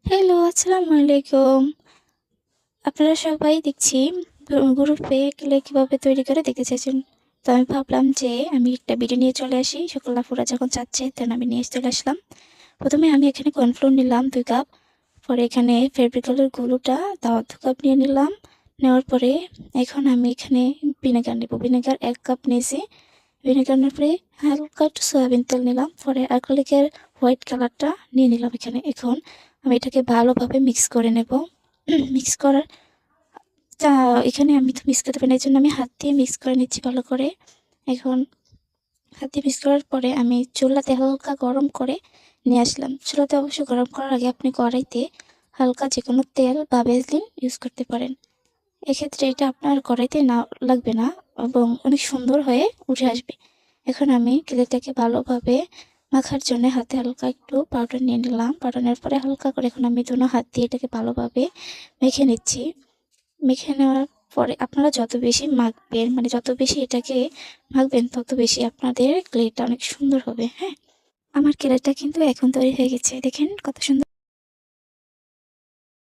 Hello, আসসালামু আলাইকুম। আপনারা সবাই দেখছি গ্রুপে ক্লে কিভাবে তৈরি করে দেখতে চাইছেন। তো আমি ভাবলাম যে আমি একটা ভিডিও নিয়ে চলে আসি। সকল আপুরা যখন চাচ্ছে তেন আমি নিয়ে চলে আসলাম। প্রথমে আমি এখানে কর্নফ্লোর নিলাম 2 কাপ। পরে এখানে ফেব্রিক্যালের গুঁড়োটা তাও 2 কাপ নিয়ে নিলাম। নেওয়ার পরে এখন আমি এখানে ভিনেগার নেব। ভিনেগার 1 কাপ নিয়েছি। ভিনেগার নেওয়ার পরে হালকা একটু সয়াবিন তেল নিলাম। পরে অ্যাক্রিলিকের হোয়াইট কালারটা নিয়ে নিলাম এখানে। এখন আমি এটাকে ভালোভাবে মিক্স করে নেব। মিক্স করার তা এখানে আমি তো মিক্স করতে পারি না, এজন্য আমি হাত দিয়ে মিক্স করে নিচ্ছি ভালো করে। এখন হাত দিয়ে মিক্স করার পরে আমি চুলাতে হালকা গরম করে নিয়ে আসলাম। চুলাতে অবশ্যই গরম করার আগে আপনি কড়াইতে হালকা যেকোনো তেল বা ভেসলিন ইউজ করতে পারেন। এক্ষেত্রে এটা আপনার কড়াইতে না লাগবে না এবং অনেক সুন্দর হয়ে উঠে আসবে। এখন আমি ক্লেটাকে ভালোভাবে মাখার জন্য হাতে হালকা একটু পাউডার নিয়ে নিলাম। পাউডার নেওয়ার পরে হালকা করে এখন আমি দোনো হাত দিয়ে এটাকে ভালোভাবে মেখে নিচ্ছি। মেখে নেওয়ার পরে আপনারা যত বেশি মাখবেন, মানে যত বেশি এটাকে মাখবেন তত বেশি আপনাদের ক্লেটা অনেক সুন্দর হবে। হ্যাঁ, আমার ক্লেটা কিন্তু এখন তৈরি হয়ে গেছে। দেখেন কত সুন্দর।